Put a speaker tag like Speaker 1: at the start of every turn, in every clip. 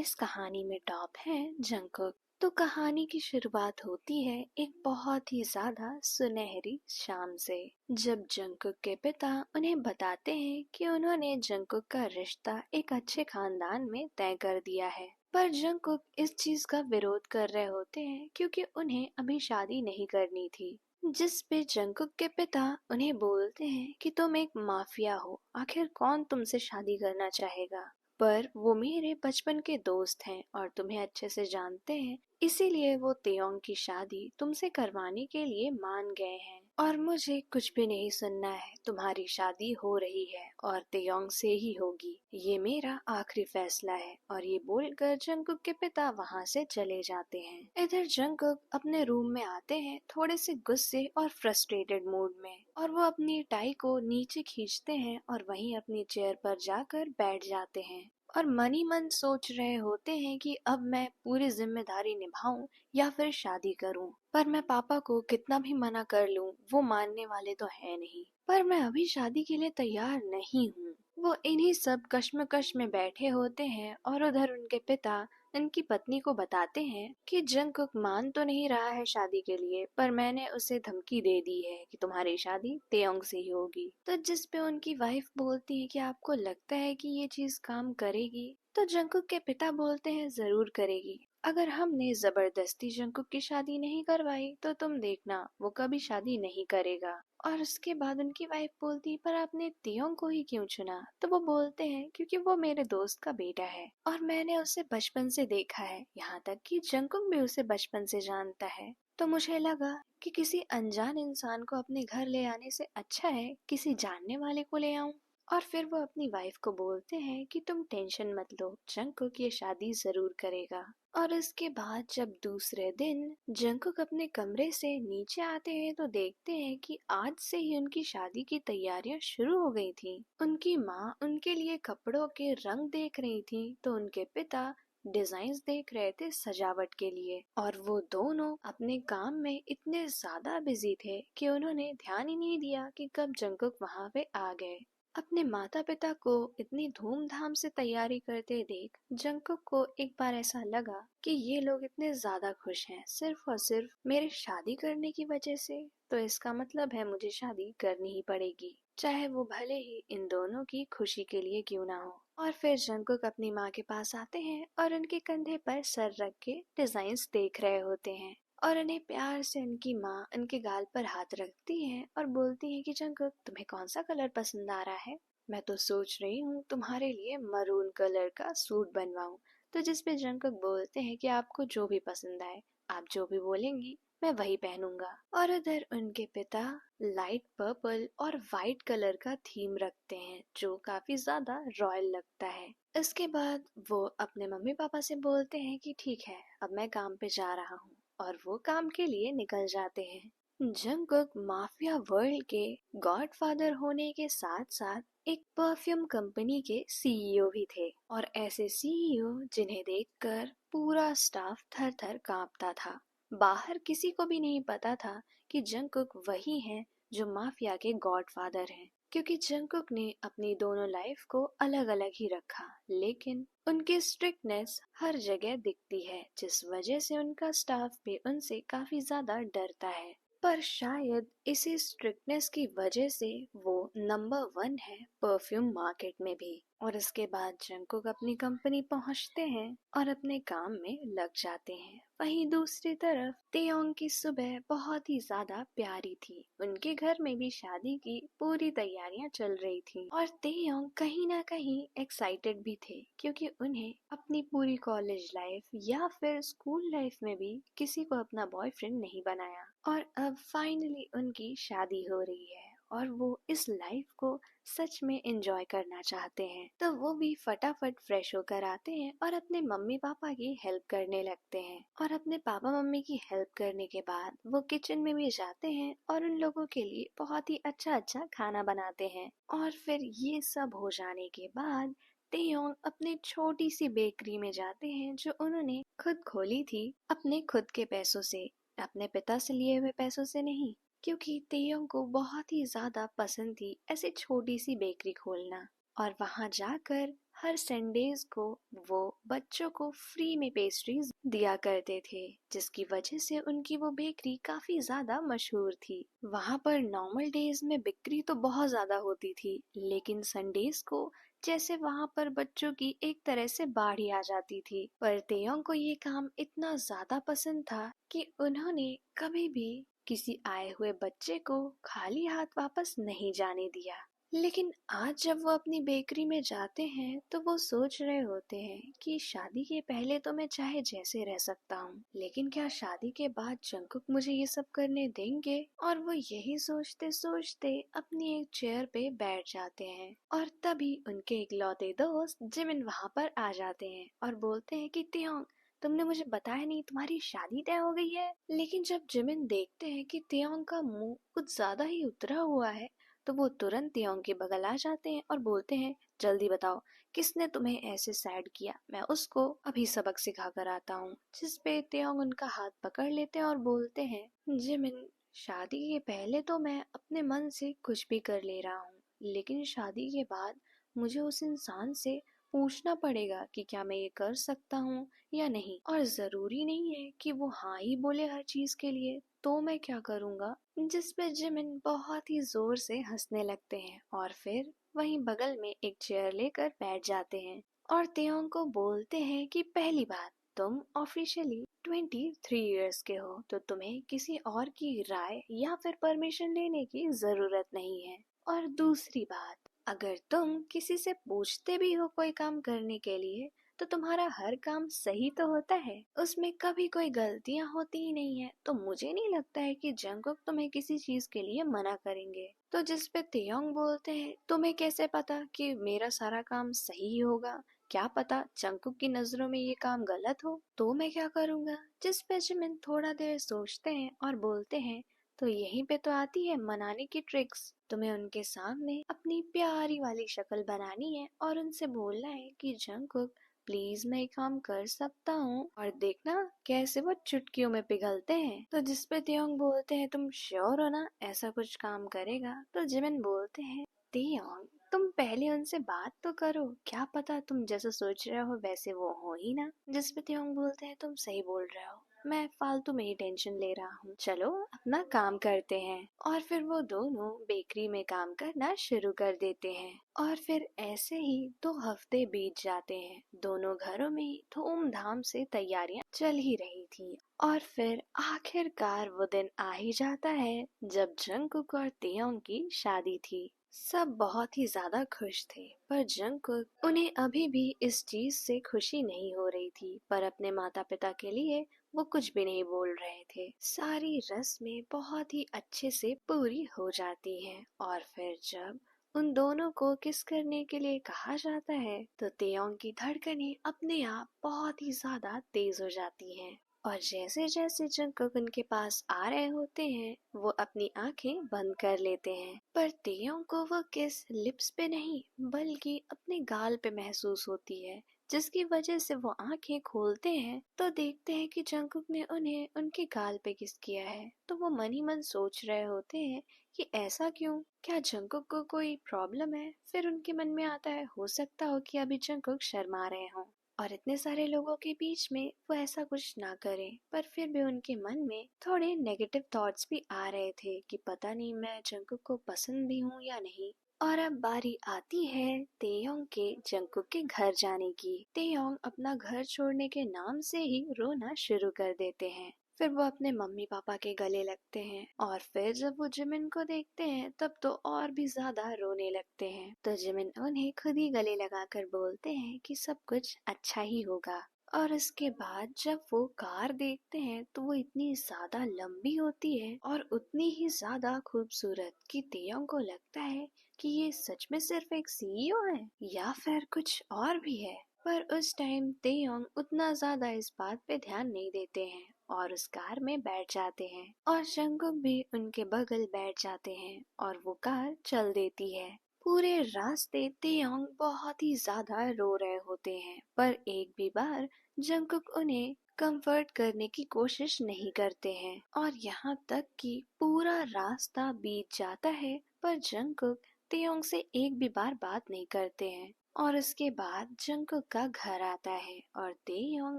Speaker 1: इस कहानी में टॉप है जंगकुक। तो कहानी की शुरुआत होती है एक बहुत ही ज्यादा सुनहरी शाम से, जब जंगकुक के पिता उन्हें बताते हैं कि उन्होंने जंगकुक का रिश्ता एक अच्छे खानदान में तय कर दिया है। पर जंगकुक इस चीज का विरोध कर रहे होते हैं क्योंकि उन्हें अभी शादी नहीं करनी थी। जिस पे जंगकुक के पिता उन्हें बोलते हैं कि तुम एक माफिया हो, आखिर कौन तुमसे शादी करना चाहेगा। पर वो मेरे बचपन के दोस्त हैं और तुम्हें अच्छे से जानते हैं, इसीलिए वो तेयोंग की शादी तुमसे करवाने के लिए मान गए हैं। और मुझे कुछ भी नहीं सुनना है, तुम्हारी शादी हो रही है और तेयोंग से ही होगी, ये मेरा आखिरी फैसला है। और ये बोलकर जंगकुक के पिता वहाँ से चले जाते हैं। इधर जंगकुक अपने रूम में आते हैं थोड़े से गुस्से और फ्रस्ट्रेटेड मूड में, और वो अपनी टाई को नीचे खींचते हैं और वहीं अपनी चेयर पर जाकर बैठ जाते हैं और मन ही मन सोच रहे होते हैं कि अब मैं पूरी जिम्मेदारी निभाऊं या फिर शादी करूं। पर मैं पापा को कितना भी मना कर लूं, वो मानने वाले तो है नहीं। पर मैं अभी शादी के लिए तैयार नहीं हूँ। वो इन्हीं सब कश्मकश में बैठे होते हैं और उधर उनके पिता उनकी पत्नी को बताते हैं कि जंगकुक मान तो नहीं रहा है शादी के लिए, पर मैंने उसे धमकी दे दी है कि तुम्हारी शादी तेयोंग से ही होगी। तो जिस पे उनकी वाइफ बोलती है कि आपको लगता है कि ये चीज काम करेगी। तो जंगकुक के पिता बोलते हैं जरूर करेगी। अगर हमने जबरदस्ती जंगकुक की शादी नहीं करवाई तो तुम देखना वो कभी शादी नहीं करेगा। और उसके बाद उनकी वाइफ बोलती पर आपने तियोंग को ही क्यों चुना। तो वो बोलते हैं क्योंकि वो मेरे दोस्त का बेटा है और मैंने उसे बचपन से देखा है, यहाँ तक कि जंगकुक भी उसे बचपन से जानता है। तो मुझे लगा कि किसी अनजान इंसान को अपने घर ले आने से अच्छा है किसी जानने वाले को ले आऊं। और फिर वो अपनी वाइफ को बोलते हैं कि तुम टेंशन मत लो, जंगकुक ये शादी जरूर करेगा। और इसके बाद जब दूसरे दिन जंगकुक अपने कमरे से नीचे आते हैं तो देखते हैं कि आज से ही उनकी शादी की तैयारियां शुरू हो गई थी। उनकी माँ उनके लिए कपड़ों के रंग देख रही थी तो उनके पिता डिजाइन्स देख रहे थे सजावट के लिए। और वो दोनों अपने काम में इतने ज्यादा बिजी थे कि उन्होंने ध्यान ही नहीं दिया कि कब जंगकुक वहां पे आ गए। अपने माता पिता को इतनी धूमधाम से तैयारी करते देख जंगकुक को एक बार ऐसा लगा कि ये लोग इतने ज्यादा खुश हैं सिर्फ और सिर्फ मेरे शादी करने की वजह से। तो इसका मतलब है मुझे शादी करनी ही पड़ेगी, चाहे वो भले ही इन दोनों की खुशी के लिए क्यों ना हो। और फिर जंगकुक अपनी माँ के पास आते हैं और उनके कंधे पर सर रख के डिजाइन्स देख रहे होते हैं। और उन्हें प्यार से उनकी माँ उनके गाल पर हाथ रखती है और बोलती है कि जंगकुक तुम्हें कौन सा कलर पसंद आ रहा है। मैं तो सोच रही हूँ तुम्हारे लिए मरून कलर का सूट बनवाऊं। तो जिस पे जंगकुक बोलते हैं कि आपको जो भी पसंद आए, आप जो भी बोलेंगी मैं वही पहनूंगा। और उधर उनके पिता लाइट पर्पल और वाइट कलर का थीम रखते हैं जो काफी ज्यादा रॉयल लगता है। इसके बाद वो अपने मम्मी पापा से बोलते हैं कि ठीक है अब मैं काम पे जा रहा हूँ, और वो काम के लिए निकल जाते हैं। जंगकुक माफिया वर्ल्ड के गॉडफादर होने के साथ साथ एक परफ्यूम कंपनी के सीईओ भी थे, और ऐसे सीईओ जिन्हें देखकर पूरा स्टाफ थर थर कांपता था। बाहर किसी को भी नहीं पता था कि जंगकुक वही हैं जो माफिया के गॉडफादर हैं, क्योंकि जंगकुक ने अपनी दोनों लाइफ को अलग अलग ही रखा, लेकिन उनकी स्ट्रिक्टनेस हर जगह दिखती है जिस वजह से उनका स्टाफ भी उनसे काफी ज्यादा डरता है। पर शायद इसी स्ट्रिक्टनेस की वजह से वो नंबर 1 है परफ्यूम मार्केट में भी। और इसके बाद जंगकुक अपनी कंपनी पहुंचते हैं और अपने काम में लग जाते हैं। वहीं दूसरी तरफ तेयोंग की सुबह बहुत ही ज्यादा प्यारी थी। उनके घर में भी शादी की पूरी तैयारियां चल रही थी और तेयोंग कहीं ना कहीं एक्साइटेड भी थे, क्योंकि उन्हें अपनी पूरी कॉलेज लाइफ या फिर स्कूल लाइफ में भी किसी को अपना बॉयफ्रेंड नहीं बनाया, और अब फाइनली उनकी शादी हो रही है और वो इस लाइफ को सच में एंजॉय करना चाहते हैं। तो वो भी फटाफट फ्रेश होकर आते हैं और अपने मम्मी पापा की हेल्प करने लगते हैं। और अपने पापा मम्मी की हेल्प करने के बाद वो किचन में भी जाते हैं और उन लोगों के लिए बहुत ही अच्छा अच्छा खाना बनाते हैं। और फिर ये सब हो जाने के बाद तेयोंग अपने छोटी सी बेकरी में जाते हैं जो उन्होंने खुद खोली थी अपने खुद के पैसों से, अपने पिता से लिए हुए पैसों से नहीं, क्योंकि तेयोंग को बहुत ही ज्यादा पसंद थी ऐसे छोटी सी बेकरी खोलना। और वहां जाकर हर संडेज को वो बच्चों को फ्री में पेस्ट्रीज दिया करते थे, जिसकी वजह से उनकी वो बेकरी काफी ज्यादा मशहूर थी। वहाँ पर नॉर्मल डेज में बिक्री तो बहुत ज्यादा होती थी, लेकिन संडेज को जैसे वहाँ पर बच्चों की एक तरह से बाढ़ ही आ जाती थी। पर तेयोंग को ये काम इतना ज्यादा पसंद था कि उन्होंने कभी भी किसी आए हुए बच्चे को खाली हाथ वापस नहीं जाने दिया। लेकिन आज जब वो अपनी बेकरी में जाते हैं तो वो सोच रहे होते हैं कि शादी के पहले तो मैं चाहे जैसे रह सकता हूँ, लेकिन क्या शादी के बाद जंगकुक मुझे ये सब करने देंगे? और वो यही सोचते सोचते अपनी एक चेयर पे बैठ जाते हैं और तभी उनके इकलौते दोस्त जिमिन वहाँ पर आ जाते हैं और बोलते हैं कि तेयोंग, तुमने मुझे बताया नहीं तुम्हारी शादी तय हो गई है। लेकिन जब जिमिन देखते हैं कि तेयोंग का मुंह कुछ ज्यादा ही उतरा हुआ है तो वो तुरंत तेयोंग के बगल आ जाते हैं और बोलते हैं, जल्दी बताओ किसने तुम्हें ऐसे सैड किया, मैं उसको अभी सबक सिखा कर आता हूँ। जिस पे तेयोंग उनका हाथ पकड़ लेते हैं और बोलते हैं, जिमिन, शादी के पहले तो मैं अपने मन से कुछ भी कर ले रहा हूँ, लेकिन शादी के बाद मुझे उस इंसान से पूछना पड़ेगा कि क्या मैं ये कर सकता हूँ या नहीं, और जरूरी नहीं है कि वो हाँ ही बोले हर चीज के लिए, तो मैं क्या करूँगा? जिस पे जिमिन बहुत ही जोर से हंसने लगते हैं और फिर वहीं बगल में एक चेयर लेकर बैठ जाते हैं और तेयोंग को बोलते हैं कि पहली बात, तुम ऑफिशियली 23 इयर्स के हो, तो तुम्हें किसी और की राय या फिर परमिशन लेने की जरूरत नहीं है। और दूसरी बात, अगर तुम किसी से पूछते भी हो कोई काम करने के लिए तो तुम्हारा हर काम सही तो होता है, उसमें कभी कोई गलतियां होती ही नहीं है, तो मुझे नहीं लगता है कि जंगकुक तुम्हें किसी चीज के लिए मना करेंगे। तो जिस पे तेयोंग बोलते हैं, तुम्हें कैसे पता कि मेरा सारा काम सही होगा, क्या पता जंगकुक की नजरों में ये काम गलत हो, तो मैं क्या करूँगा? जिस पे जिमिन थोड़ा देर सोचते हैं और बोलते हैं, तो यहीं पे तो आती है मनाने की ट्रिक्स। तुम्हें उनके सामने अपनी प्यारी वाली शक्ल बनानी है और उनसे बोलना है कि जंगकुक, प्लीज मैं एक काम कर सकता हूँ, और देखना कैसे वो चुटकियों में पिघलते हैं। तो जिस पे तेयोंग बोलते हैं, तुम श्योर हो ना ऐसा कुछ काम करेगा? तो जिमिन बोलते हैं, तेयोंग, तुम पहले उनसे बात तो करो, क्या पता तुम जैसा सोच रहे हो वैसे वो हो ही ना। जिस पे तेयोंग बोलते हैं, तुम सही बोल रहे हो, मैं फालतू में ही टेंशन ले रहा हूँ, चलो अपना काम करते हैं। और फिर वो दोनों बेकरी में काम करना शुरू कर देते हैं और फिर ऐसे ही 2 हफ्ते बीत जाते हैं। दोनों घरों में धूमधाम से तैयारियां चल ही रही थी और फिर आखिरकार वो दिन आ ही जाता है जब जंगकुक और तेयोंग की शादी थी। सब बहुत ही ज्यादा खुश थे, पर जंगकुक, उन्हें अभी भी इस चीज से खुशी नहीं हो रही थी, पर अपने माता पिता के लिए वो कुछ भी नहीं बोल रहे थे। सारी रस्में बहुत ही अच्छे से पूरी हो जाती हैं और फिर जब उन दोनों को किस करने के लिए कहा जाता है तो तेयोंग की धड़कनें अपने आप बहुत ही ज्यादा तेज हो जाती हैं और जैसे जैसे जंगकुक उनके पास आ रहे होते हैं वो अपनी आंखें बंद कर लेते हैं, पर तेयोंग को वो किस लिप्स पे नहीं बल्कि अपने गाल पे महसूस होती है, जिसकी वजह से वो आंखें खोलते हैं तो देखते हैं कि जंगकुक ने उन्हें उनके गाल पे किस किया है। तो वो मन ही मन सोच रहे होते हैं कि ऐसा क्यों, क्या जंगकुक को कोई प्रॉब्लम है? फिर उनके मन में आता है, हो सकता हो कि अभी जंगकुक शर्मा रहे हों और इतने सारे लोगों के बीच में वो ऐसा कुछ ना करें, पर फिर भी उनके मन में थोड़े नेगेटिव थॉट्स भी आ रहे थे कि पता नहीं मैं जंगकुक को पसंद भी हूँ या नहीं। और अब बारी आती है तेयोंग के जंगकुक के घर जाने की। तेयोंग अपना घर छोड़ने के नाम से ही रोना शुरू कर देते हैं। फिर वो अपने मम्मी पापा के गले लगते हैं और फिर जब वो जिमिन को देखते हैं तब तो और भी ज्यादा रोने लगते हैं। तो जिमिन उन्हें खुद ही गले लगाकर बोलते हैं कि सब कुछ अच्छा ही होगा। और इसके बाद जब वो कार देखते हैं तो वो इतनी ज्यादा लंबी होती है और उतनी ही ज्यादा खूबसूरत कि तेयोंग को लगता है कि ये सच में सिर्फ एक सीईओ है या फिर कुछ और भी है। पर उस टाइम तेयोंग उतना ज्यादा इस बात पे ध्यान नहीं देते हैं और उस कार में बैठ जाते हैं और जंगकुक भी उनके बगल बैठ जाते हैं और वो कार चल देती है। पूरे रास्ते तेयोंग बहुत ही ज्यादा रो रहे होते हैं, पर एक भी बार जंगकुक उन्हें कंफर्ट करने की कोशिश नहीं करते हैं और यहाँ तक कि पूरा रास्ता बीत जाता है पर जंगकुक तेयोंग से एक भी बार बात नहीं करते हैं। और उसके बाद जंगकुक का घर आता है और तेयोंग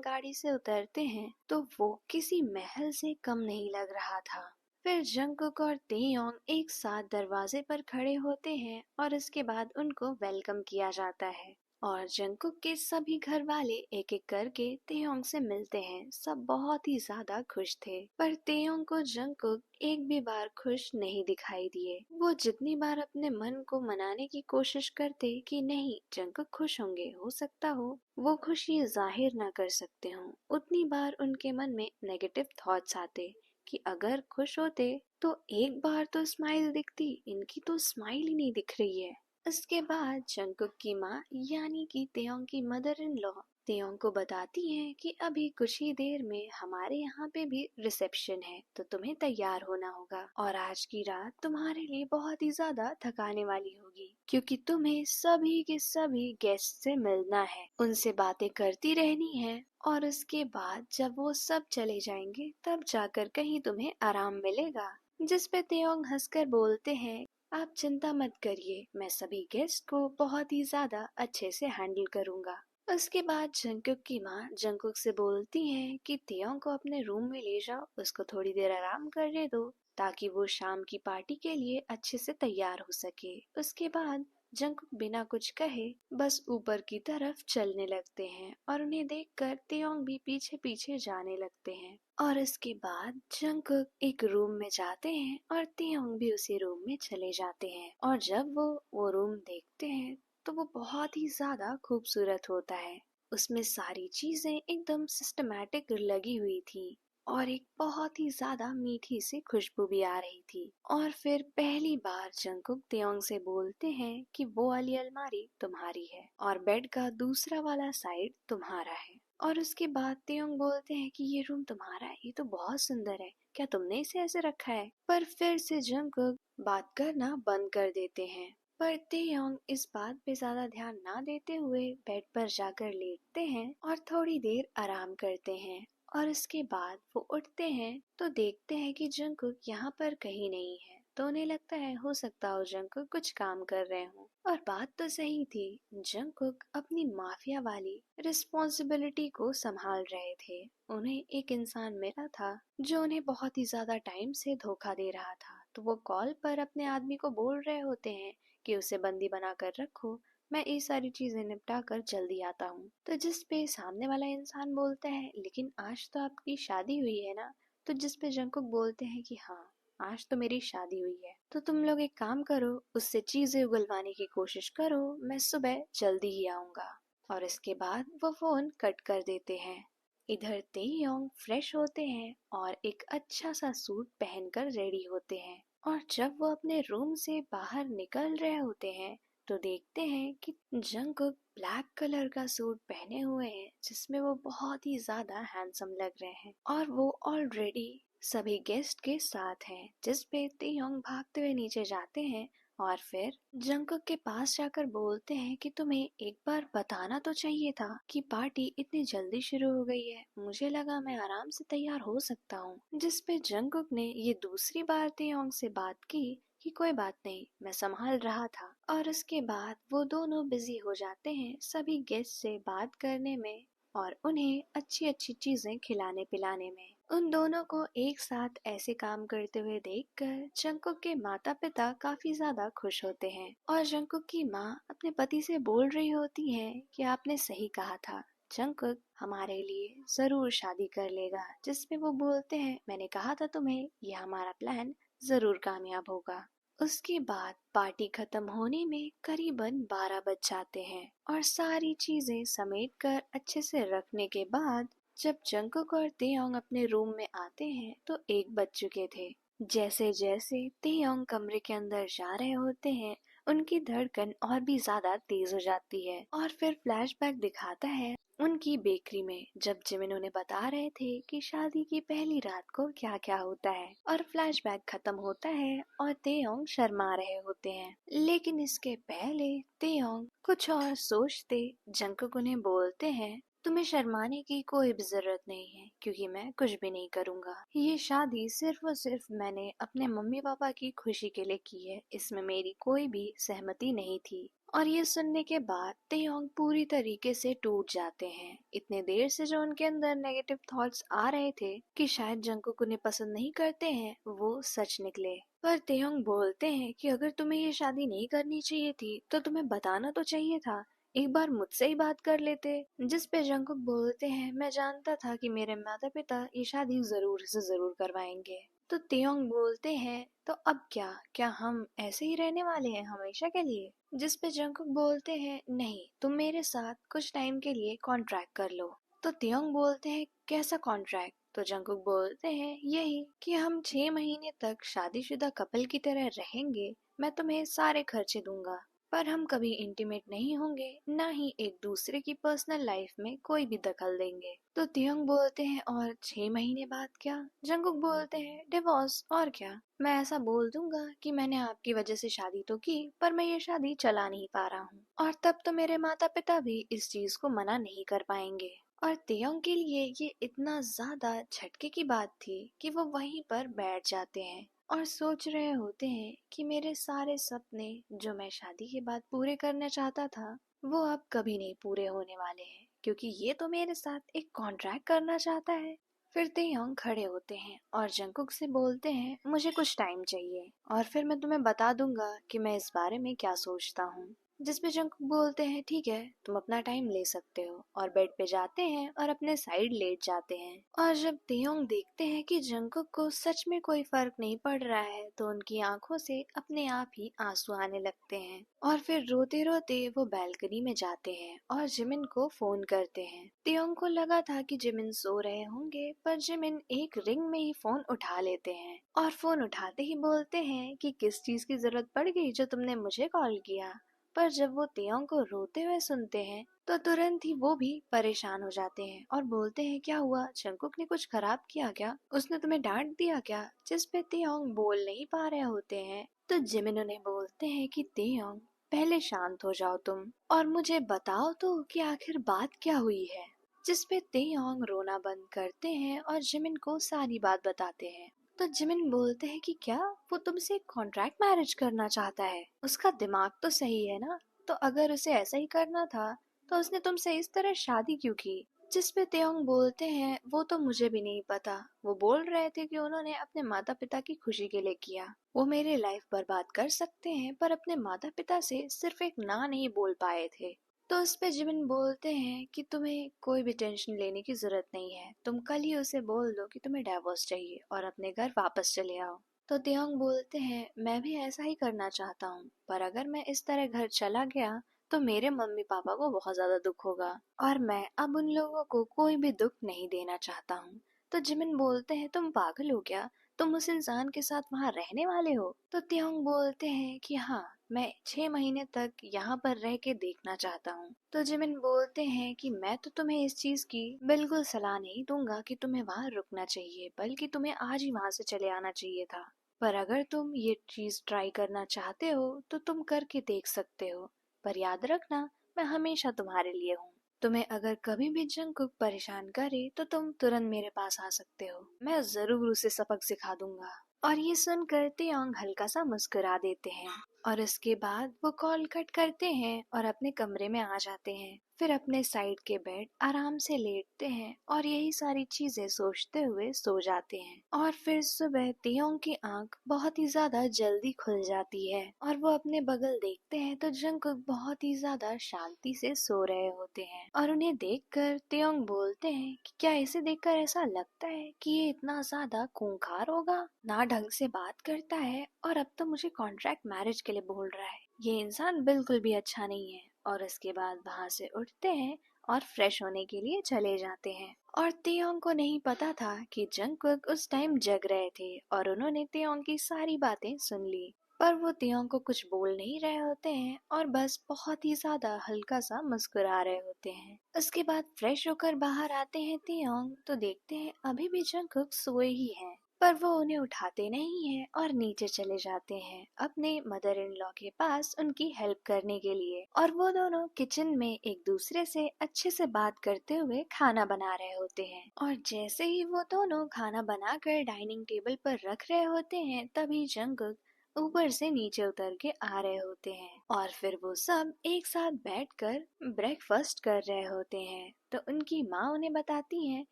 Speaker 1: गाड़ी से उतरते हैं तो वो किसी महल से कम नहीं लग रहा था। फिर जंगकुक और तेयोंग एक साथ दरवाजे पर खड़े होते हैं और इसके बाद उनको वेलकम किया जाता है और जंगकुक के सभी घर वाले एक एक करके तेयोंग से मिलते हैं। सब बहुत ही ज्यादा खुश थे, पर तेयोंग को जंगकुक एक भी बार खुश नहीं दिखाई दिए। वो जितनी बार अपने मन को मनाने की कोशिश करते कि नहीं जंगकुक खुश होंगे, हो सकता हो वो खुशी जाहिर ना कर सकते हों, उतनी बार उनके मन में नेगेटिव थॉट्स आते कि अगर खुश होते तो एक बार तो स्माइल दिखती, इनकी तो स्माइल ही नहीं दिख रही है। इसके बाद जंगकुक की माँ यानी कि तेयोंग की मदर इन लॉ तेयोंग को बताती हैं कि अभी कुछ ही देर में हमारे यहाँ पे भी रिसेप्शन है, तो तुम्हें तैयार होना होगा और आज की रात तुम्हारे लिए बहुत ही ज्यादा थकाने वाली होगी, क्योंकि तुम्हें सभी के सभी गेस्ट से मिलना है, उनसे बातें करती रहनी है और उसके बाद जब वो सब चले जाएंगे तब जाकर कहीं तुम्हें आराम मिलेगा। जिस पे तेयोंग हंसकर बोलते हैं, आप चिंता मत करिए, मैं सभी गेस्ट को बहुत ही ज्यादा अच्छे से हैंडल करूंगा। उसके बाद जंगकुक की माँ जंगकुक से बोलती है कि तेयोंग को अपने रूम में ले जाओ, उसको थोड़ी देर आराम करने दो ताकि वो शाम की पार्टी के लिए अच्छे से तैयार हो सके। उसके बाद जंगकुक बिना कुछ कहे बस ऊपर की तरफ चलने लगते हैं और उन्हें देखकर तेयोंग भी पीछे पीछे जाने लगते हैं। और इसके बाद जंगकुक एक रूम में जाते हैं और तेयोंग भी उसी रूम में चले जाते हैं और जब वो रूम देखते हैं तो वो बहुत ही ज्यादा खूबसूरत होता है। उसमें सारी चीजें एकदम सिस्टमैटिक लगी हुई थी और एक बहुत ही ज्यादा मीठी सी खुशबू भी आ रही थी। और फिर पहली बार जंगकुक तेयोंग से बोलते हैं कि वो वाली अलमारी तुम्हारी है और बेड का दूसरा वाला साइड तुम्हारा है। और उसके बाद तेयोंग बोलते हैं कि ये रूम तुम्हारा है, ये तो बहुत सुंदर है, क्या तुमने इसे ऐसे रखा है? पर फिर से जंगकुक बात करना बंद कर देते हैं। पर तेयोंग इस बात पे ज्यादा ध्यान ना देते हुए बेड पर जाकर लेटते हैं और थोड़ी देर आराम करते हैं। और इसके बाद वो उठते हैं तो देखते हैं कि जंगकुक यहाँ पर कहीं नहीं है, तो उन्हें लगता है हो सकता हो जंगकुक कुछ काम कर रहे हों। और बात तो सही थी, जंगकुक अपनी माफिया वाली रिस्पॉन्सिबिलिटी को संभाल रहे थे। उन्हें एक इंसान मिला था जो उन्हें बहुत ही ज्यादा टाइम से धोखा दे रहा था, तो वो कॉल पर अपने आदमी को बोल रहे होते हैं कि उसे बंदी बना कर रखो, मैं ये सारी चीजें निपटा कर जल्दी आता हूँ। तो जिस पे सामने वाला इंसान बोलता है लेकिन आज तो आपकी शादी हुई है ना, तो जिस पे जंगकुक बोलते हैं कि हाँ आज तो मेरी शादी हुई है, तो तुम लोग एक काम करो, उससे चीजें उगलवाने की कोशिश करो, मैं सुबह जल्दी ही आऊंगा। और इसके बाद वो फोन कट कर देते हैं। इधर तेयोंग फ्रेश होते हैं और एक अच्छा सा सूट पहनकर रेडी होते हैं और जब वो अपने रूम से बाहर निकल रहे होते हैं तो देखते हैं कि जंगकुक ब्लैक कलर का सूट पहने हुए हैं जिसमें वो बहुत ही ज्यादा हैंडसम लग रहे हैं और वो ऑलरेडी सभी गेस्ट के साथ हैं। जिस पे तेयोंग भागते हुए नीचे जाते हैं और फिर जंगकुक के पास जाकर बोलते हैं कि तुम्हें एक बार बताना तो चाहिए था कि पार्टी इतनी जल्दी शुरू हो गई है, मुझे लगा मैं आराम से तैयार हो सकता हूँ। जिस पे जंगकुक ने ये दूसरी बार तेयोंग से बात की कि कोई बात नहीं, मैं संभाल रहा था। और उसके बाद वो दोनों बिजी हो जाते हैं सभी गेस्ट से बात करने में और उन्हें अच्छी अच्छी चीजें खिलाने पिलाने में। उन दोनों को एक साथ ऐसे काम करते हुए देखकर जंगकुक के माता पिता काफी ज्यादा खुश होते हैं और जंगकुक की माँ अपने पति से बोल रही होती है कि आपने सही कहा था, जंगकुक हमारे लिए जरूर शादी कर लेगा। जिसपे वो बोलते हैं मैंने कहा था तुम्हें, ये हमारा प्लान जरूर कामयाब होगा। उसके बाद पार्टी खत्म होने में करीबन 12 बज जाते हैं और सारी चीजें समेट कर अच्छे से रखने के बाद जब जंगकुक और तेयोंग अपने रूम में आते हैं तो 1 बज चुके थे। जैसे जैसे तेयोंग कमरे के अंदर जा रहे होते हैं उनकी धड़कन और भी ज्यादा तेज हो जाती है और फिर फ्लैशबैक दिखाता है उनकी बेकरी में जब जिमिन उन्हें बता रहे थे कि शादी की पहली रात को क्या क्या होता है। और फ्लैशबैक खत्म होता है और तेयोंग शर्मा रहे होते हैं, लेकिन इसके पहले तेयोंग कुछ और सोचते जंगकुक उन्हें बोलते हैं तुम्हें शर्माने की कोई भी जरूरत नहीं है क्योंकि मैं कुछ भी नहीं करूँगा, ये शादी सिर्फ और सिर्फ मैंने अपने मम्मी पापा की खुशी के लिए की है, इसमें मेरी कोई भी सहमति नहीं थी। और ये सुनने के बाद तेयोंग पूरी तरीके से टूट जाते हैं। इतने देर से जो उनके अंदर नेगेटिव थॉट्स आ रहे थे कि शायद जंगकुक उन्हें पसंद नहीं करते हैं, वो सच निकले। पर तेयोंग बोलते हैं कि अगर तुम्हें ये शादी नहीं करनी चाहिए थी तो तुम्हें बताना तो चाहिए था, एक बार मुझसे ही बात कर लेते। जिस पे जंगकुक बोलते हैं, मैं जानता था कि मेरे माता पिता ये शादी जरूर से जरूर करवाएंगे। तो तेयोंग बोलते हैं, तो अब क्या क्या हम ऐसे ही रहने वाले हैं हमेशा के लिए? जिस पे जंगकुक बोलते हैं, नहीं, तुम मेरे साथ कुछ टाइम के लिए कॉन्ट्रैक्ट कर लो। तो तेयोंग बोलते हैं, कैसा कॉन्ट्रैक्ट? तो जंगकुक बोलते हैं, यही कि हम 6 महीने तक शादीशुदा कपल की तरह रहेंगे, मैं तुम्हें सारे खर्चे दूंगा, पर हम कभी इंटीमेट नहीं होंगे, ना ही एक दूसरे की पर्सनल लाइफ में कोई भी दखल देंगे। तो तियोंग बोलते हैं, और 6 महीने बाद क्या? जंगकुक बोलते हैं, डिवोर्स, और क्या? मैं ऐसा बोल दूंगा कि मैंने आपकी वजह से शादी तो की, पर मैं ये शादी चला नहीं पा रहा हूँ, और तब तो मेरे माता पिता भी इस चीज को मना नहीं कर पाएंगे। और तेयोंग के लिए ये इतना ज्यादा झटके की बात थी कि वो वहीं पर बैठ जाते हैं और सोच रहे होते हैं कि मेरे सारे सपने जो मैं शादी के बाद पूरे करना चाहता था, वो अब कभी नहीं पूरे होने वाले हैं, क्योंकि ये तो मेरे साथ एक कॉन्ट्रैक्ट करना चाहता है। फिर तेयोंग खड़े होते हैं और जंगकुक से बोलते हैं, मुझे कुछ टाइम चाहिए और फिर मैं तुम्हें बता दूंगा कि मैं इस बारे में क्या सोचता हूँ। जिसपे जंगकुक बोलते हैं, ठीक है, तुम अपना टाइम ले सकते हो, और बेड पे जाते हैं और अपने साइड लेट जाते हैं। और जब तेयोंग देखते हैं कि जंगकुक को सच में कोई फर्क नहीं पड़ रहा है, तो उनकी आंखों से अपने आप ही आंसू आने लगते हैं, और फिर रोते रोते वो बैल्कनी में जाते हैं और जिमिन को फोन करते हैं। तेयोंग को लगा था कि जिमिन सो रहे होंगे, पर जिमिन एक रिंग में ही फोन उठा लेते हैं, और फोन उठाते ही बोलते हैं कि किस चीज की जरूरत पड़ गई जो तुमने मुझे कॉल किया। पर जब वो तेयोंग को रोते हुए सुनते हैं, तो तुरंत ही वो भी परेशान हो जाते हैं और बोलते हैं, क्या हुआ? जंगकुक ने कुछ खराब किया क्या? उसने तुम्हें डांट दिया क्या? जिस पे तेयोंग बोल नहीं पा रहे होते हैं, तो जिमिन उन्हें बोलते हैं कि तेयोंग, पहले शांत हो जाओ तुम, और मुझे बताओ तो कि आखिर बात क्या हुई है। जिस पे तेयोंग रोना बंद करते हैं और जिमिन को सारी बात बताते हैं। तो जिमिन बोलते हैं कि क्या वो तुमसे कॉन्ट्रैक्ट मैरिज करना चाहता है? उसका दिमाग तो सही है ना? तो अगर उसे ऐसा ही करना था तो उसने तुमसे इस तरह शादी क्यों की? जिस पे तेयोंग बोलते हैं, वो तो मुझे भी नहीं पता, वो बोल रहे थे कि उन्होंने अपने माता पिता की खुशी के लिए किया, वो मेरी लाइफ बर्बाद कर सकते हैं, पर अपने माता पिता से सिर्फ एक ना नहीं बोल पाए थे। तो उस पे जिमिन बोलते हैं कि तुम्हें कोई भी टेंशन लेने की जरूरत नहीं है, तुम कल ही उसे बोल दो कि तुम्हें डाइवोर्स चाहिए और अपने घर वापस चले आओ। तो तेयोंग बोलते हैं, मैं भी ऐसा ही करना चाहता हूँ, पर अगर मैं इस तरह घर चला गया तो मेरे मम्मी पापा को बहुत ज्यादा दुख होगा, और मैं अब उन लोगों को कोई भी दुख नहीं देना चाहता हूँ। तो जिमिन बोलते हैं, तुम पागल हो क्या? तुम उस इंसान के साथ वहाँ रहने वाले हो? तो तेयोंग बोलते हैं कि हाँ, मैं 6 महीने तक यहाँ पर रह के देखना चाहता हूँ। तो जिमिन बोलते हैं कि मैं तो तुम्हें इस चीज की बिल्कुल सलाह नहीं दूंगा कि तुम्हें वहाँ रुकना चाहिए, बल्कि तुम्हें आज ही वहाँ से चले आना चाहिए था, पर अगर तुम ये चीज ट्राई करना चाहते हो तो तुम करके देख सकते हो, पर याद रखना, मैं हमेशा तुम्हारे लिए हूँ। तुम्हें अगर कभी भी जंगकुक परेशान करे तो तुम तुरंत मेरे पास आ सकते हो, मैं जरूर उसे सबक सिखा दूंगा। और ये सुनकर तेयोंग हल्का सा मुस्कुरा देते हैं, और इसके बाद वो कॉल कट करते हैं और अपने कमरे में आ जाते हैं। फिर अपने साइड के बेड आराम से लेटते हैं और यही सारी चीजें सोचते हुए सो जाते हैं। और फिर सुबह तेयोंग की आंख बहुत ही ज्यादा जल्दी खुल जाती है, और वो अपने बगल देखते हैं तो जंगकुक बहुत ही ज्यादा शांति से सो रहे होते हैं। और उन्हें देखकर तेयोंग बोलते हैं कि क्या इसे देखकर ऐसा लगता है कि ये इतना ज्यादा खूंखार होगा, ना ढंग से बात करता है, और अब तो मुझे कॉन्ट्रैक्ट मैरिज के लिए बोल रहा है, ये इंसान बिल्कुल भी अच्छा नहीं है। और इसके बाद वहाँ से उठते हैं और फ्रेश होने के लिए चले जाते हैं। और तेयोंग को नहीं पता था कि जंगकुक उस टाइम जग रहे थे और उन्होंने तेयोंग की सारी बातें सुन ली, पर वो तेयोंग को कुछ बोल नहीं रहे होते हैं और बस बहुत ही ज्यादा हल्का सा मुस्कुरा रहे होते हैं। उसके बाद फ्रेश होकर बाहर आते हैं तेयोंग, तो देखते हैं अभी भी जंगकुक सोए ही हैं, पर वो उन्हें उठाते नहीं हैं और नीचे चले जाते हैं अपने मदर इन लॉ के पास उनकी हेल्प करने के लिए। और वो दोनों किचन में एक दूसरे से अच्छे से बात करते हुए खाना बना रहे होते हैं। और जैसे ही वो दोनों खाना बनाकर डाइनिंग टेबल पर रख रहे होते हैं, तभी जंगकुक ऊपर से नीचे उतर के आ रहे होते हैं और फिर वो सब एक साथ बैठकर ब्रेकफास्ट कर रहे होते हैं। तो उनकी माँ उन्हें बताती है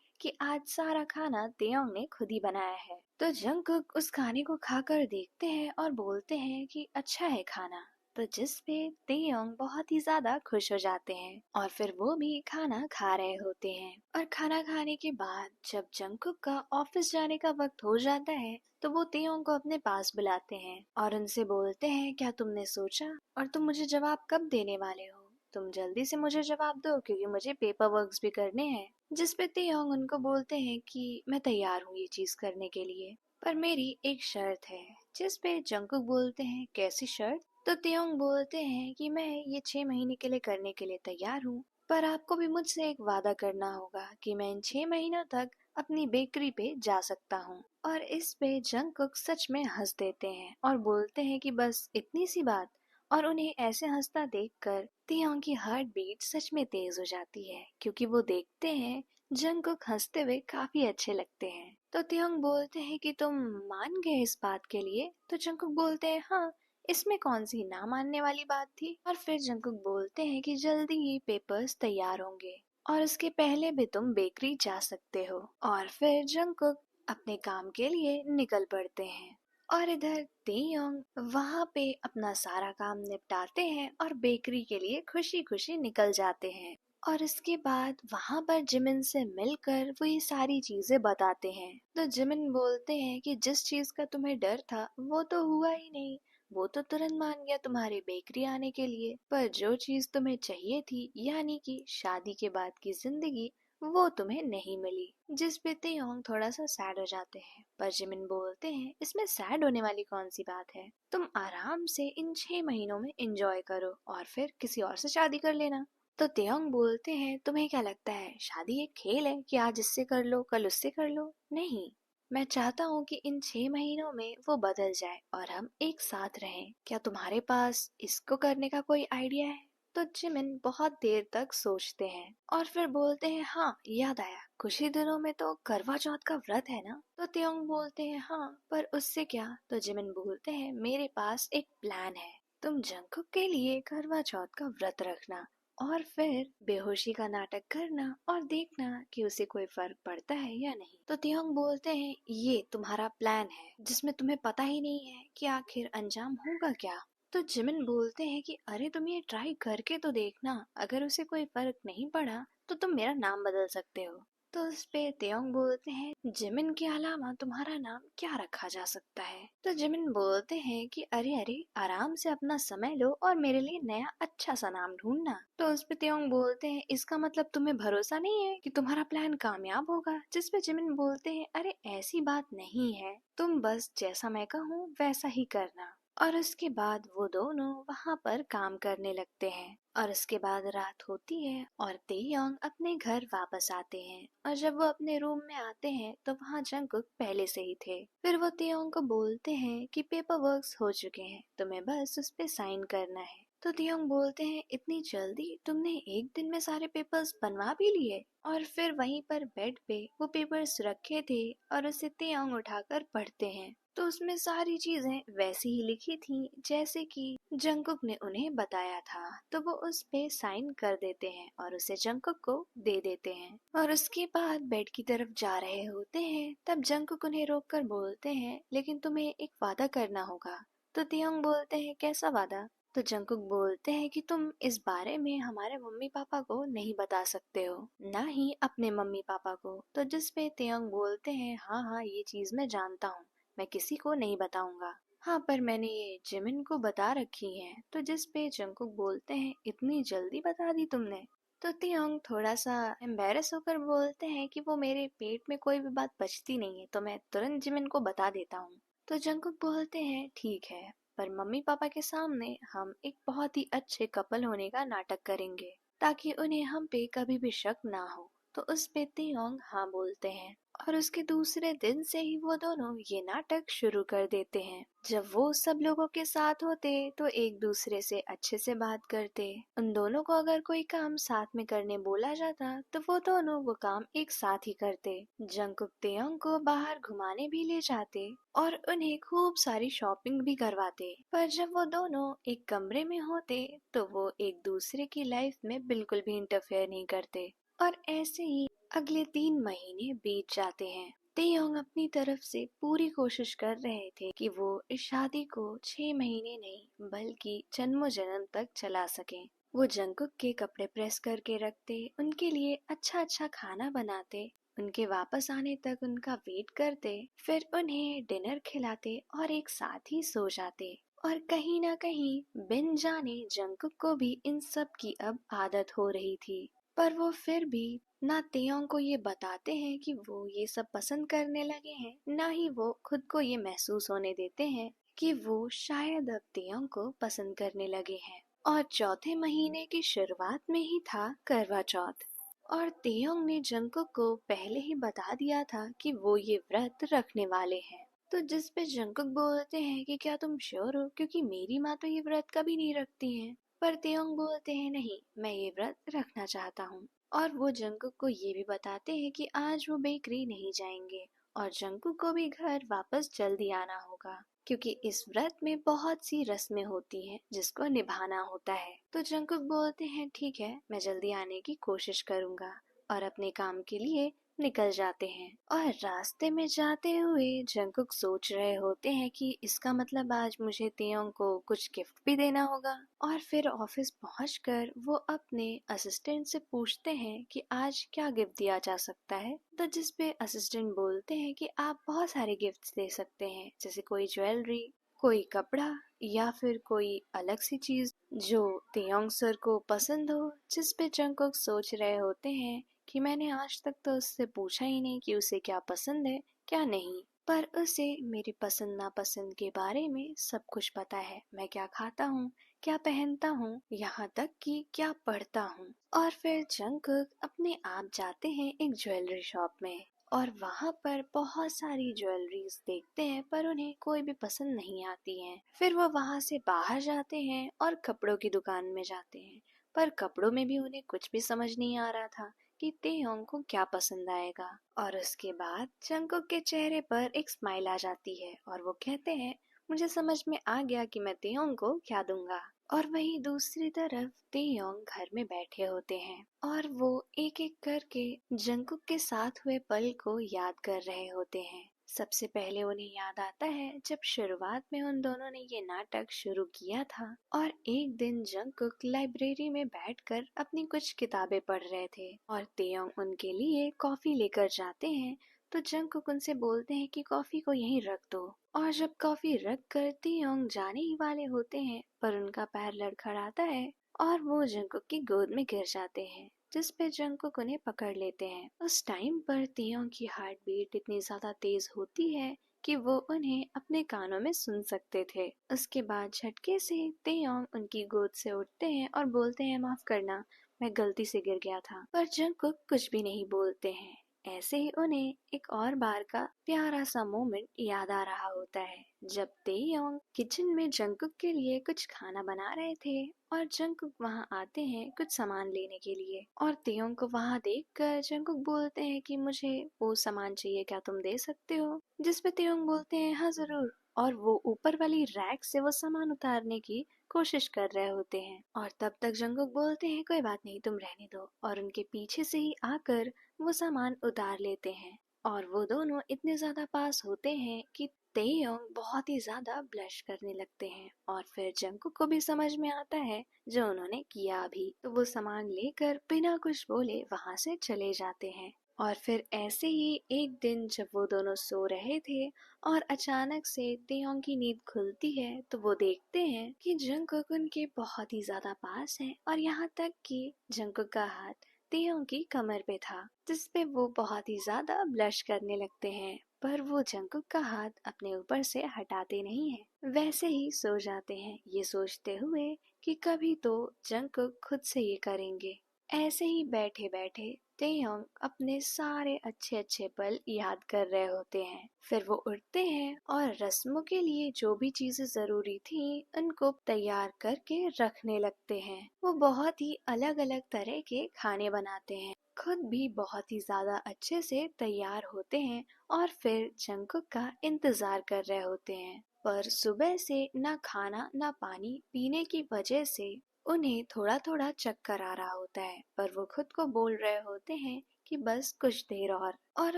Speaker 1: कि आज सारा खाना तेयोंग ने खुद ही बनाया है। तो जंगकुक उस खाने को खाकर देखते हैं और बोलते हैं कि अच्छा है खाना। तो जिस पे तेयोंग बहुत ही ज्यादा खुश हो जाते हैं और फिर वो भी खाना खा रहे होते हैं। और खाना खाने के बाद जब जंगकुक का ऑफिस जाने का वक्त हो जाता है तो वो तेयोंग को अपने पास बुलाते हैं और उनसे बोलते हैं क्या तुमने सोचा और तुम मुझे जवाब कब देने वाले हो? तुम जल्दी से मुझे जवाब दो क्योंकि मुझे पेपर वर्क्स भी करने हैं। जिस पे तेयोंग उनको बोलते हैं कि मैं तैयार हूँ ये चीज करने के लिए, पर मेरी एक शर्त है। जिस पे जंगकुक बोलते हैं कैसी शर्त? तो तेयोंग बोलते हैं कि मैं ये 6 महीने के लिए करने के लिए तैयार हूँ, पर आपको भी मुझसे एक वादा करना होगा कि मैं इन 6 महीनों तक अपनी बेकरी पे जा सकता हूँ। और इस पे जंगकुक सच में हंस देते हैं और बोलते हैं कि बस इतनी सी बात। और उन्हें ऐसे हंसता देखकर तियोंग की हार्ट बीट सच में तेज हो जाती है क्योंकि वो देखते हैं जंगकुक हंसते हुए काफी अच्छे लगते हैं। तो तियोंग बोलते हैं कि तुम मान गए इस बात के लिए? तो जंगकुक बोलते हैं हाँ, इसमें कौन सी ना मानने वाली बात थी। और फिर जंगकुक बोलते हैं कि जल्दी ही पेपर्स तैयार होंगे और उसके पहले भी तुम बेकरी जा सकते हो। और फिर जंगकुक अपने काम के लिए निकल पड़ते हैं और इधर तेयोंग वहाँ पे अपना सारा काम निपटाते हैं और बेकरी के लिए खुशी खुशी निकल जाते हैं। और इसके बाद वहाँ पर जिमिन से मिलकर वो ये सारी चीजें बताते हैं। तो जिमिन बोलते हैं कि जिस चीज का तुम्हें डर था वो तो हुआ ही नहीं, वो तो तुरंत मान गया तुम्हारी बेकरी आने के लिए, पर जो चीज तुम्हें चाहिए थी यानी कि शादी के बाद की जिंदगी वो तुम्हें नहीं मिली। जिस पे तेयोंग थोड़ा सा सैड हो जाते हैं, पर जिमिन बोलते हैं इसमें सैड होने वाली कौन सी बात है, तुम आराम से इन 6 महीनों में एंजॉय करो और फिर किसी और से शादी कर लेना। तो तेयोंग बोलते हैं तुम्हें क्या लगता है शादी एक खेल है कि आज इससे कर लो कल उससे कर लो? नहीं, मैं चाहता हूँ कि इन 6 महीनों में वो बदल जाए और हम एक साथ रहें। क्या तुम्हारे पास इसको करने का कोई आइडिया है? तो जिमिन बहुत देर तक सोचते हैं और फिर बोलते हैं हाँ याद आया, कुछ ही दिनों में तो करवा चौथ का व्रत है ना? तो त्योंग बोलते हैं हाँ, पर उससे क्या? तो जिमिन बोलते हैं मेरे पास एक प्लान है, तुम जंगकुक के लिए करवा चौथ का व्रत रखना और फिर बेहोशी का नाटक करना और देखना कि उसे कोई फर्क पड़ता है या नहीं। तो त्योंग बोलते हैं ये तुम्हारा प्लान है जिसमें तुम्हें पता ही नहीं है कि आखिर अंजाम होगा क्या। तो जिमिन बोलते हैं कि अरे तुम ये ट्राई करके तो देखना, अगर उसे कोई फर्क नहीं पड़ा तो तुम मेरा नाम बदल सकते हो। तो उस पे तेयोंग बोलते हैं जिमिन के अलावा तुम्हारा नाम क्या रखा जा सकता है? तो जिमिन बोलते हैं कि अरे अरे आराम से अपना समय लो और मेरे लिए नया अच्छा सा नाम ढूंढना। तो उस पे तेयोंग बोलते हैं इसका मतलब तुम्हें भरोसा नहीं है कि तुम्हारा प्लान कामयाब होगा? जिस पे जिमिन बोलते हैं अरे ऐसी बात नहीं है, तुम बस जैसा मैं कहूँ वैसा ही करना। और उसके बाद वो दोनों वहाँ पर काम करने लगते हैं और उसके बाद रात होती है और तेयोंग अपने घर वापस आते हैं। और जब वो अपने रूम में आते हैं तो वहाँ जंगकुक पहले से ही थे। फिर वो तेयोंग को बोलते हैं कि पेपर वर्क्स हो चुके हैं, तुम्हें बस उस पे साइन करना है। तो तेयोंग बोलते हैं इतनी जल्दी तुमने एक दिन में सारे पेपर्स बनवा भी लिए? और फिर वहीं पर बेड पे वो पेपर्स रखे थे और उसे तेयोंग उठाकर पढ़ते हैं। तो उसमें सारी चीजें वैसी ही लिखी थी जैसे कि जंगकुक ने उन्हें बताया था। तो वो उस पे साइन कर देते हैं और उसे जंगकुक को दे देते हैं और उसके बाद बेड की तरफ जा रहे होते हैं तब जंगकुक उन्हें रोक कर बोलते हैं लेकिन तुम्हें एक वादा करना होगा। तो तियोंग बोलते हैं कैसा वादा? तो जंगकुक बोलते हैं कि तुम इस बारे में हमारे मम्मी पापा को नहीं बता सकते हो, ना ही अपने मम्मी पापा को। तो जिस पे तियोंग बोलते हैं हाँ हाँ ये चीज मैं जानता हूँ, मैं किसी को नहीं बताऊंगा। हाँ पर मैंने ये जिमिन को बता रखी है। तो जिस पे जंगकुक बोलते हैं इतनी जल्दी बता दी तुमने? तो तियोंग थोड़ा सा एम्बेरस होकर बोलते हैं कि वो मेरे पेट में कोई भी बात बचती नहीं है तो मैं तुरंत जिमिन को बता देता हूँ। तो जंगकुक बोलते हैं ठीक है, पर मम्मी पापा के सामने हम एक बहुत ही अच्छे कपल होने का नाटक करेंगे ताकि उन्हें हम पे कभी भी शक ना हो। तो उस पे तेयोंग हाँ बोलते हैं और उसके दूसरे दिन से ही वो दोनों ये नाटक शुरू कर देते हैं। जब वो सब लोगों के साथ होते तो एक दूसरे से अच्छे से बात करते। उन दोनों को अगर कोई काम साथ में करने बोला जाता तो वो दोनों वो काम एक साथ ही करते। जंगकुक तेयोंग को बाहर घुमाने भी ले जाते और उन्हें खूब सारी शॉपिंग भी करवाते। पर जब वो दोनों एक कमरे में होते तो वो एक दूसरे की लाइफ में बिल्कुल भी इंटरफेयर नहीं करते। और ऐसे ही अगले 3 महीने बीत जाते हैं। तेयोंग अपनी तरफ से पूरी कोशिश कर रहे थे कि वो इस शादी को 6 महीने नहीं बल्कि जन्मों जन्म तक चला सकें। वो जंगकुक के कपड़े प्रेस करके रखते, उनके लिए अच्छा अच्छा खाना बनाते, उनके वापस आने तक उनका वेट करते, फिर उन्हें डिनर खिलाते और एक साथ ही सो जाते। और कहीं ना कहीं बिन जाने जंगकुक को भी इन सब की अब आदत हो रही थी। पर वो फिर भी ना तेयोंग को ये बताते हैं कि वो ये सब पसंद करने लगे हैं, ना ही वो खुद को ये महसूस होने देते हैं कि वो शायद अब तेयोंग को पसंद करने लगे हैं। और चौथे महीने की शुरुआत में ही था करवा चौथ और तेयोंग ने जंगकुक को पहले ही बता दिया था कि वो ये व्रत रखने वाले हैं। तो जिस पे जंगकुक बोलते हैं कि क्या तुम श्योर हो, क्योंकि मेरी माँ तो ये व्रत कभी नहीं रखती हैं। पर तेयोंग बोलते हैं नहीं, मैं ये व्रत रखना चाहता हूँ। और वो जंगकुक को ये भी बताते हैं कि आज वो बेकरी नहीं जाएंगे और जंगकुक को भी घर वापस जल्दी आना होगा, क्योंकि इस व्रत में बहुत सी रस्में होती हैं जिसको निभाना होता है। तो जंगकुक बोलते हैं ठीक है, मैं जल्दी आने की कोशिश करूंगा और अपने काम के लिए निकल जाते हैं। और रास्ते में जाते हुए जंगकुक सोच रहे होते हैं कि इसका मतलब आज मुझे तेयोंग को कुछ गिफ्ट भी देना होगा। और फिर ऑफिस पहुंचकर वो अपने असिस्टेंट से पूछते हैं कि आज क्या गिफ्ट दिया जा सकता है। तो जिस पे असिस्टेंट बोलते हैं कि आप बहुत सारे गिफ्ट्स दे सकते हैं, जैसे कोई ज्वेलरी, कोई कपड़ा या फिर कोई अलग सी चीज जो तेयोंग सर को पसंद हो। जिस पे जंगकुक सोच रहे होते हैं कि मैंने आज तक तो उससे पूछा ही नहीं कि उसे क्या पसंद है क्या नहीं, पर उसे मेरी पसंद नापसंद के बारे में सब कुछ पता है। मैं क्या खाता हूँ, क्या पहनता हूँ, यहाँ तक कि क्या पढ़ता हूँ। और फिर जंगकुक अपने आप जाते हैं एक ज्वेलरी शॉप में और वहाँ पर बहुत सारी ज्वेलरीज देखते हैं, पर उन्हें कोई भी पसंद नहीं आती है। फिर वो वहाँ से बाहर जाते हैं और कपड़ों की दुकान में जाते हैं, पर कपड़ों में भी उन्हें कुछ भी समझ नहीं आ रहा था कि तेयोंग को क्या पसंद आएगा। और उसके बाद जंगकुक के चेहरे पर एक स्माइल आ जाती है और वो कहते हैं मुझे समझ में आ गया कि मैं तेयोंग को क्या दूंगा। और वहीं दूसरी तरफ तेयोंग घर में बैठे होते हैं और वो एक एक करके जंगकुक के साथ हुए पल को याद कर रहे होते हैं। सबसे पहले उन्हें याद आता है जब शुरुआत में उन दोनों ने ये नाटक शुरू किया था और एक दिन जंगकुक लाइब्रेरी में बैठकर अपनी कुछ किताबें पढ़ रहे थे और तेयोंग उनके लिए कॉफी लेकर जाते हैं। तो जंगकुक उनसे बोलते हैं कि कॉफी को यहीं रख दो। और जब कॉफी रख कर तेयोंग जाने ही वाले होते हैं, पर उनका पैर लड़खड़ाता है और वो जंगकुक की गोद में गिर जाते हैं, जिस पे जंगकुक उन्हें पकड़ लेते हैं। उस टाइम पर तेयोंग की हार्ट बीट इतनी ज्यादा तेज होती है कि वो उन्हें अपने कानों में सुन सकते थे। उसके बाद झटके से तेयोंग उनकी गोद से उठते हैं और बोलते हैं माफ करना, मैं गलती से गिर गया था। पर जंगकुक कुछ भी नहीं बोलते हैं। ऐसे ही उन्हें एक और बार का प्यारा सा मोमेंट याद आ रहा होता है जब तेयोंग किचन में जंगकुक के लिए कुछ खाना बना रहे थे और जंगकुक वहाँ आते हैं कुछ सामान लेने के लिए। और तेयोंग को वहाँ देखकर जंगकुक बोलते हैं कि मुझे वो सामान चाहिए, क्या तुम दे सकते हो। जिस पे तेयोंग बोलते हैं हाँ जरूर, और वो ऊपर वाली रैक से वो सामान उतारने की कोशिश कर रहे होते हैं। और तब तक जंगकुक बोलते हैं कोई बात नहीं, तुम रहने दो, और उनके पीछे से ही आकर वो सामान उतार लेते हैं। और वो दोनों इतने ज्यादा पास होते हैं कि तेयोंग बहुत ही ज्यादा ब्लश करने लगते हैं। और फिर जंगकुक को भी समझ में आता है जो उन्होंने किया अभी, तो वो सामान लेकर बिना कुछ बोले वहां से चले जाते हैं। और फिर ऐसे ही एक दिन जब वो दोनों सो रहे थे और अचानक से तेयोंग की नींद खुलती है, तो वो देखते हैं कि जंगकुक उनके बहुत ही ज्यादा पास है और यहाँ तक कि जंगकुक का हाथ तेयोंग की कमर पे था, जिसपे वो बहुत ही ज्यादा ब्लश करने लगते हैं। पर वो जंगकुक का हाथ अपने ऊपर से हटाते नहीं है, वैसे ही सो जाते हैं, ये सोचते हुए कि कभी तो जंगकुक खुद से ये करेंगे। ऐसे ही बैठे बैठे तेयोंग अपने सारे अच्छे अच्छे पल याद कर रहे होते हैं। फिर वो उठते हैं और रस्मों के लिए जो भी चीजें जरूरी थी उनको तैयार करके रखने लगते हैं। वो बहुत ही अलग अलग तरह के खाने बनाते हैं, खुद भी बहुत ही ज्यादा अच्छे से तैयार होते हैं और फिर जंगकुक का इंतजार कर रहे होते हैं। पर सुबह से ना खाना ना पानी पीने की वजह से उन्हें थोड़ा थोड़ा चक्कर आ रहा होता है, पर वो खुद को बोल रहे होते हैं कि बस कुछ देर और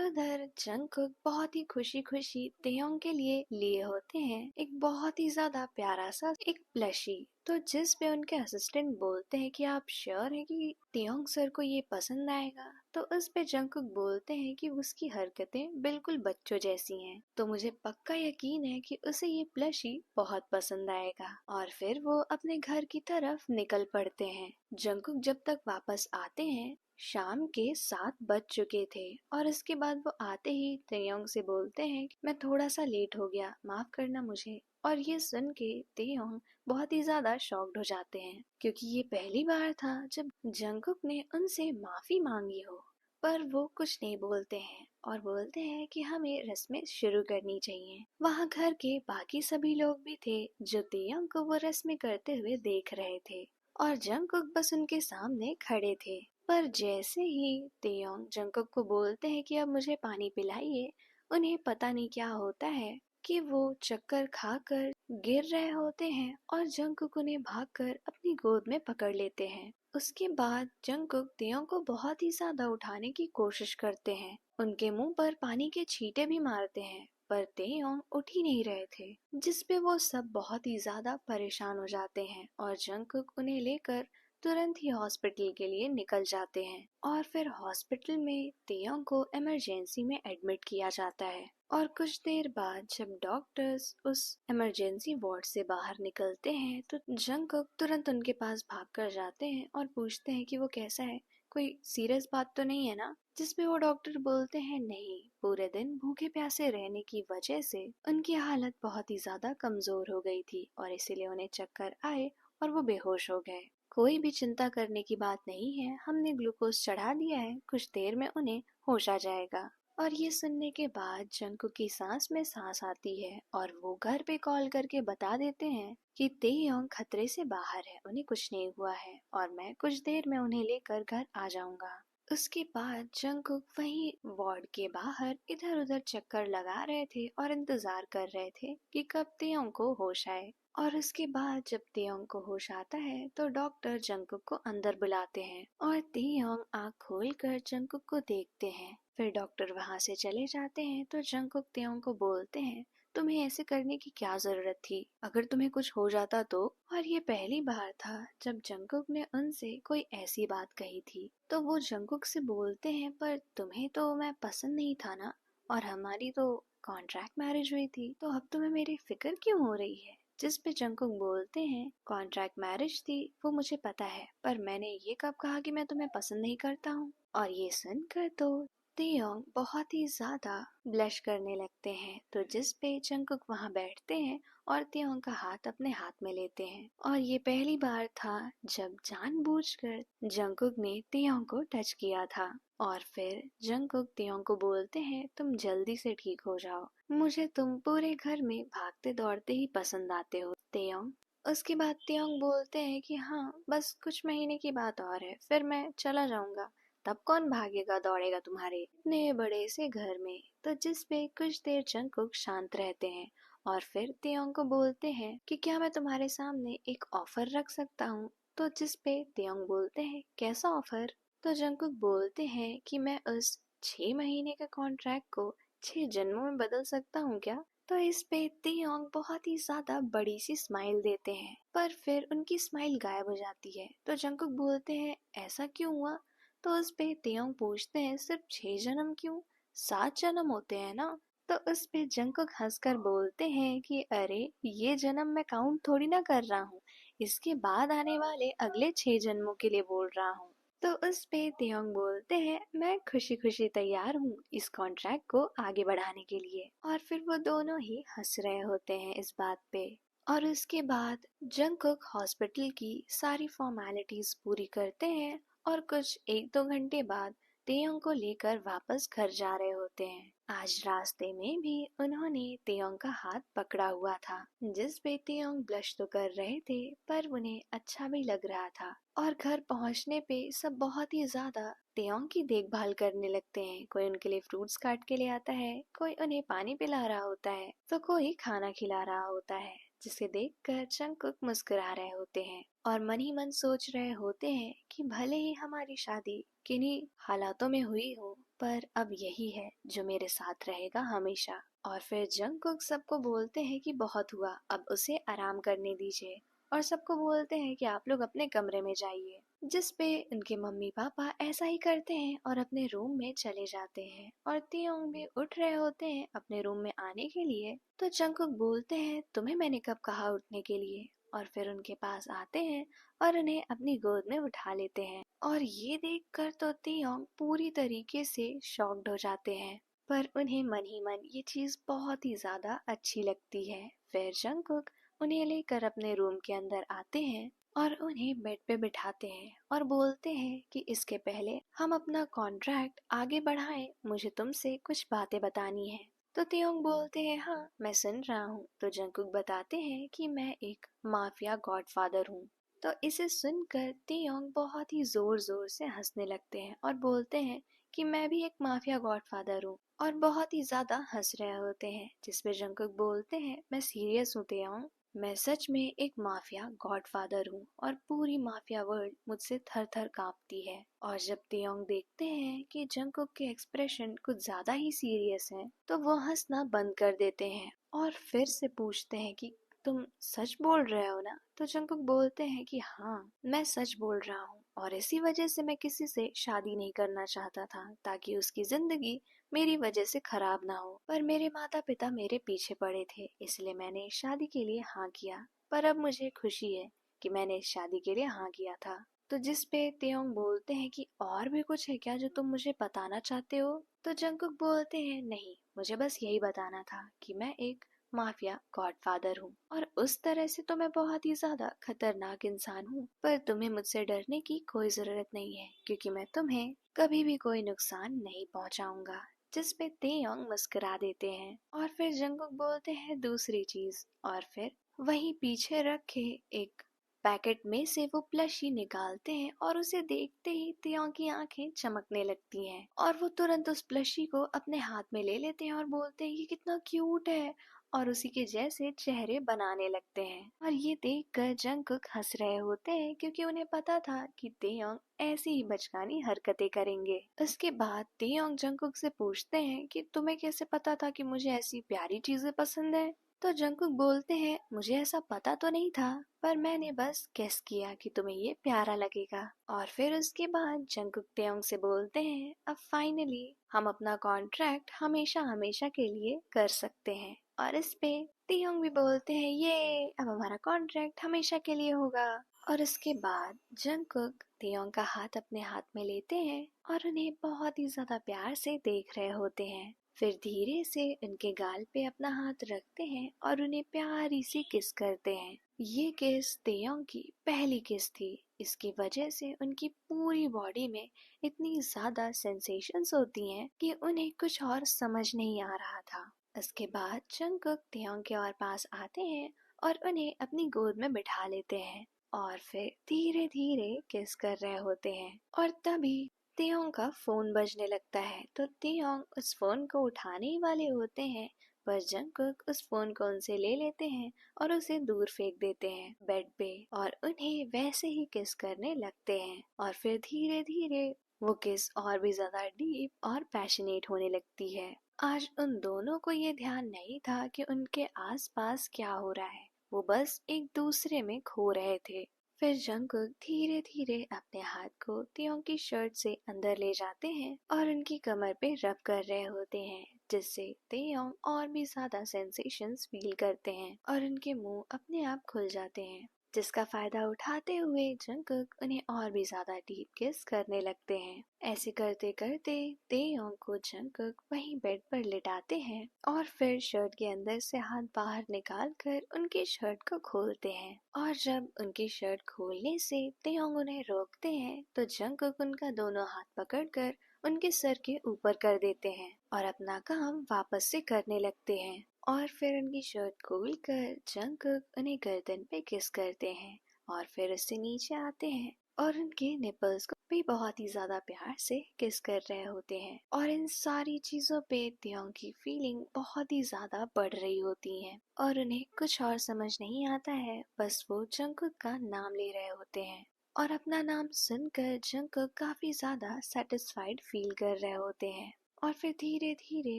Speaker 1: उधर जंगकुक बहुत ही खुशी खुशी तेयोंग के लिए लिए होते हैं एक बहुत ही ज्यादा प्यारा सा एक प्लशी। तो जिस पे उनके असिस्टेंट बोलते हैं कि आप श्योर हैं कि तेयोंग सर को ये पसंद आएगा, तो उस पे जंगकुक बोलते हैं कि उसकी हरकतें बिल्कुल बच्चों जैसी हैं, तो मुझे पक्का यकीन है कि उसे ये प्लशी बहुत पसंद आएगा। और फिर वो अपने घर की तरफ निकल पड़ते हैं। जंगकुक जब तक वापस आते हैं शाम के 7 बज चुके थे और इसके बाद वो आते ही तेयोंग से बोलते हैं कि मैं थोड़ा सा लेट हो गया, माफ करना मुझे। और ये सुन के तेयोंग बहुत ही ज्यादा शॉक्ड हो जाते हैं, क्योंकि ये पहली बार था जब जंगकुक ने उनसे माफी मांगी हो। पर वो कुछ नहीं बोलते हैं और बोलते हैं कि हमें रस्में शुरू करनी चाहिए। वहाँ घर के बाकी सभी लोग भी थे जो तेयोंग को वो रस्में करते हुए देख रहे थे और जंगकुक बस उनके सामने खड़े थे। पर जैसे ही तेयोंग जंगकुक को बोलते हैं कि अब मुझे पानी पिलाइए, उन्हें पता नहीं क्या होता है कि वो चक्कर खाकर गिर रहे होते हैं और जंगकुक उन्हें भागकर अपनी गोद में पकड़ लेते हैं। उसके बाद जंगकुक तेयोंग को बहुत ही ज्यादा उठाने की कोशिश करते हैं, उनके मुंह पर पानी के छींटे भी मारते हैं, पर तेयोंग उठ ही नहीं रहे थे, जिसपे वो सब बहुत ही ज्यादा परेशान हो जाते हैं और जंगकुक उन्हें लेकर तुरंत ही हॉस्पिटल के लिए निकल जाते हैं। और फिर हॉस्पिटल में तेयोंग को इमरजेंसी में एडमिट किया जाता है। और कुछ देर बाद जब डॉक्टर्स उस इमरजेंसी वार्ड से बाहर निकलते हैं तो जंगकुक तुरंत उनके पास भागकर जाते हैं और पूछते हैं कि वो कैसा है, कोई सीरियस बात तो नहीं है ना। जिसपे वो डॉक्टर बोलते हैं नहीं, पूरे दिन भूखे प्यासे रहने की वजह से उनकी हालत बहुत ही ज्यादा कमजोर हो गई थी और इसीलिए उन्हें चक्कर आए और वो बेहोश हो गए। कोई भी चिंता करने की बात नहीं है, हमने ग्लूकोज चढ़ा दिया है, कुछ देर में उन्हें होश आ जाएगा। और ये सुनने के बाद जंगकुक की सांस में सांस आती है और वो घर पे कॉल करके बता देते हैं कि तेयोंग खतरे से बाहर है, उन्हें कुछ नहीं हुआ है और मैं कुछ देर में उन्हें लेकर घर आ जाऊंगा। उसके बाद जंगकुक वहीं वार्ड के बाहर इधर उधर चक्कर लगा रहे थे और इंतजार कर रहे थे कि कब तेयोंग को होश आए। और उसके बाद जब तेयोंग को होश आता है तो डॉक्टर जंगकुक को अंदर बुलाते हैं और तेयोंग आँख खोलकर जंगकुक को देखते हैं। फिर डॉक्टर वहाँ से चले जाते हैं तो जंगकुक तेयोंग को बोलते हैं तुम्हें ऐसे करने की क्या जरूरत थी, अगर तुम्हें कुछ हो जाता तो। और ये पहली बार था जब जंगकुक ने उनसे कोई ऐसी बात कही थी। तो वो जंगकुक से बोलते हैं पर तुम्हें तो मैं पसंद नहीं था ना, और हमारी तो कॉन्ट्रैक्ट मैरिज हुई थी, तो अब तुम्हें मेरी फिक्र क्यों हो रही है। जिस पे जंगकुक बोलते हैं कॉन्ट्रैक्ट मैरिज थी वो मुझे पता है, पर मैंने ये कब कहा कि मैं तुम्हें पसंद नहीं करता हूँ। और ये सुनकर तो तेयोंग बहुत ही ज्यादा ब्लश करने लगते हैं, तो जिस पे जंगकुक वहाँ बैठते हैं और तेयोंग का हाथ अपने हाथ में लेते हैं। और ये पहली बार था जब जानबूझकर जंगकुक ने तेयोंग को टच किया था। और फिर जंगकुक तेयोंग को बोलते हैं तुम जल्दी से ठीक हो जाओ, मुझे तुम पूरे घर में भागते दौड़ते ही पसंद आते हो तेयोंग। उसके बाद तेयोंग बोलते हैं कि हाँ बस कुछ महीने की बात और है, फिर मैं चला जाऊंगा, तब कौन भागेगा दौड़ेगा तुम्हारे इतने बड़े से घर में। तो जिस पे कुछ देर जंगकुक शांत रहते हैं और फिर तेयोंग को बोलते हैं कि क्या मैं तुम्हारे सामने एक ऑफर रख सकता हूँ। तो जिस पे तेयोंग बोलते हैं कैसा ऑफर। तो जंगकुक बोलते हैं कि मैं उस 6 महीने के कॉन्ट्रैक्ट को 6 जन्मों में बदल सकता हूँ क्या। तो इस पे तेयोंग बहुत ही ज्यादा बड़ी सी स्माइल देते हैं, पर फिर उनकी स्माइल गायब हो जाती है। तो जंगकुक बोलते हैं ऐसा क्यों हुआ। तो उस पे तेयोंग पूछते हैं सिर्फ 6 जन्म क्यों, 7 जन्म होते हैं ना। तो उस पे जंगकुक हंसकर बोलते हैं कि अरे ये जन्म मैं काउंट थोड़ी ना कर रहा हूँ, इसके बाद आने वाले अगले 6 जन्मों के लिए बोल रहा हूँ। तो उस पे तेयोंग बोलते हैं मैं खुशी खुशी तैयार हूँ इस कॉन्ट्रैक्ट को आगे बढ़ाने के लिए। और फिर वो दोनों ही हंस रहे होते हैं इस बात पे। और उसके बाद जंगकुक हॉस्पिटल की सारी फॉर्मेलिटीज पूरी करते हैं और कुछ 1-2 घंटे बाद तेयोंग को लेकर वापस घर जा रहे होते हैं। आज रास्ते में भी उन्होंने तेयोंग का हाथ पकड़ा हुआ था, जिस पे तेयोंग ब्लश तो कर रहे थे पर उन्हें अच्छा भी लग रहा था। और घर पहुंचने पे सब बहुत ही ज्यादा तेयोंग की देखभाल करने लगते हैं। कोई उनके लिए फ्रूट्स काट के ले आता है, कोई उन्हें पानी पिला रहा होता है, तो कोई खाना खिला रहा होता है, जिसे देखकर जंगकुक मुस्कुरा रहे होते हैं और मन ही मन सोच रहे होते हैं कि भले ही हमारी शादी किन्हीं हालातों में हुई हो, पर अब यही है जो मेरे साथ रहेगा हमेशा। और फिर जंगकुक सबको बोलते हैं कि बहुत हुआ, अब उसे आराम करने दीजिए, और सबको बोलते हैं कि आप लोग अपने कमरे में जाइए। जिस पे उनके मम्मी पापा ऐसा ही करते हैं और अपने रूम में चले जाते हैं। और तियोंग भी उठ रहे होते हैं अपने रूम में आने के लिए, तो जंगकुक बोलते हैं तुम्हें मैंने कब कहा उठने के लिए। और फिर उनके पास आते हैं और उन्हें अपनी गोद में उठा लेते हैं। और ये देखकर तो तियोंग पूरी तरीके से शॉक्ड हो जाते हैं, पर उन्हें मन ही मन ये चीज बहुत ही ज्यादा अच्छी लगती है। फिर जंगकुक उन्हें लेकर अपने रूम के अंदर आते हैं और उन्हें बेड पे बिठाते हैं और बोलते हैं कि इसके पहले हम अपना कॉन्ट्रैक्ट आगे बढ़ाएं, मुझे तुमसे कुछ बातें बतानी है। तो तियोंग बोलते हैं हाँ मैं सुन रहा हूँ। तो जंगकुक बताते हैं कि मैं एक माफिया गॉडफादर हूँ। तो इसे सुनकर तियोंग बहुत ही जोर जोर से हंसने लगते हैं और बोलते हैं कि मैं भी एक माफिया गॉडफादर हूँ, और बहुत ही ज्यादा हंस रहे होते हैं। जिसपे जंगकुक बोलते हैं मैं सीरियस हूँ तियोंग, मैं सच में एक माफिया गॉडफादर हूँ और पूरी माफिया वर्ल्ड मुझसे थर थर कांपती है। और जब तियोंग देखते हैं कि जंगकुक के एक्सप्रेशन कुछ ज्यादा ही सीरियस हैं, तो वो हंसना बंद कर देते हैं और फिर से पूछते हैं कि तुम सच बोल रहे हो ना। तो जंगकुक बोलते हैं कि हाँ मैं सच बोल रहा हूँ, और इसी वजह से मैं किसी से शादी नहीं करना चाहता था ताकि उसकी जिंदगी मेरी वजह से खराब ना हो। पर मेरे माता पिता मेरे पीछे पड़े थे, इसलिए मैंने शादी के लिए हाँ किया। पर अब मुझे खुशी है कि मैंने इस शादी के लिए हाँ किया था। तो जिस पे तेयोंग बोलते हैं कि और भी कुछ है क्या जो तुम मुझे बताना चाहते हो। तो जंगकुक बोलते हैं नहीं, मुझे बस यही बताना था कि मैं एक माफिया गॉडफादर हूँ, और उस तरह से तो मैं बहुत ही ज्यादा खतरनाक इंसान हूँ। पर तुम्हें मुझसे डरने की कोई जरूरत नहीं है, क्योंकि मैं तुम्हें कभी भी कोई नुकसान नहीं पहुँचाऊंगा। जिस पे तेयोंग मुस्कुरा देते हैं और फिर जंगकुक बोलते हैं दूसरी चीज, और फिर वहीं पीछे रखे एक पैकेट में से वो प्लशी निकालते हैं और उसे देखते ही तियोंग की आंखें चमकने लगती हैं, और वो तुरंत उस प्लशी को अपने हाथ में ले लेते हैं और बोलते हैं ये कितना क्यूट है, और उसी के जैसे चेहरे बनाने लगते हैं। और ये देखकर जंगकुक हंस रहे होते हैं, क्योंकि उन्हें पता था कि तेयोंग ऐसी ही बचकानी हरकतें करेंगे। उसके बाद तेयोंग जंगकुक से पूछते हैं कि तुम्हें कैसे पता था कि मुझे ऐसी प्यारी चीजें पसंद है। तो जंगकुक बोलते हैं मुझे ऐसा पता तो नहीं था, पर मैंने बस गेस किया कि तुम्हें ये प्यारा लगेगा। और फिर उसके बाद जंगकुक तेयोंग से बोलते हैं अब फाइनली हम अपना कॉन्ट्रैक्ट हमेशा हमेशा के लिए कर सकते हैं। और इस पे तेयोंग भी बोलते हैं ये अब हमारा कॉन्ट्रैक्ट हमेशा के लिए होगा। और उसके बाद जंगकुक तेयोंग का हाथ अपने हाथ में लेते हैं और उन्हें बहुत ही ज्यादा प्यार से देख रहे होते हैं। फिर धीरे से उनके गाल पे अपना हाथ रखते हैं और उन्हें प्यारी सी किस करते हैं। ये किस तेयोंग की पहली किस थी। इसकी वजह से उनकी पूरी बॉडी में इतनी ज्यादा सेंसेशंस होती हैं कि उन्हें कुछ और समझ नहीं आ रहा था। उसके बाद जंगकुक तेयोंग के और पास आते हैं और उन्हें अपनी गोद में बिठा लेते हैं और फिर धीरे धीरे किस कर रहे होते हैं। और तभी तेयोंग का फोन बजने लगता है। तो तेयोंग उस फोन को उठाने ही वाले होते हैं, पर जंगकुक उस फोन को उनसे ले लेते हैं और उसे दूर फेंक देते हैं बेड पे, और उन्हें वैसे ही किस करने लगते हैं। और फिर धीरे धीरे वो किस और भी ज्यादा डीप और पैशनेट होने लगती है। आज उन दोनों को ये ध्यान नहीं था कि उनके आसपास क्या हो रहा है, वो बस एक दूसरे में खो रहे थे। फिर जंगकुक धीरे धीरे अपने हाथ को तेयोंग की शर्ट से अंदर ले जाते हैं और उनकी कमर पे रब कर रहे होते हैं, जिससे तेयोंग और भी ज्यादा सेंसेशंस फील करते हैं और उनके मुंह अपने आप खुल जाते हैं। जिसका फायदा उठाते हुए जंगकुक उन्हें और भी ज्यादा डीप किस करने लगते हैं। ऐसे करते करते तेयोंग को जंगकुक वहीं बेड पर लिटाते हैं और फिर शर्ट के अंदर से हाथ बाहर निकाल कर उनकी शर्ट को खोलते हैं। और जब उनकी शर्ट खोलने से तेयोंग उन्हें रोकते हैं तो जंगकुक उनका दोनों हाथ पकड़कर उनके सर के ऊपर कर देते हैं और अपना काम वापस से करने लगते हैं। और फिर उनकी शर्ट खोलकर जंगकुक उन्हें गर्दन पे किस करते हैं और फिर उससे नीचे आते हैं और उनके निपल्स को भी बहुत ही ज्यादा प्यार से किस कर रहे होते हैं। और इन सारी चीजों पे तेयोंग की फीलिंग बहुत ही ज्यादा बढ़ रही होती है और उन्हें कुछ और समझ नहीं आता है, बस वो जंगकुक का नाम ले रहे होते हैं। और अपना नाम सुनकर जंगकुक काफी ज्यादा सेटिस्फाइड फील कर रहे होते हैं। और फिर धीरे धीरे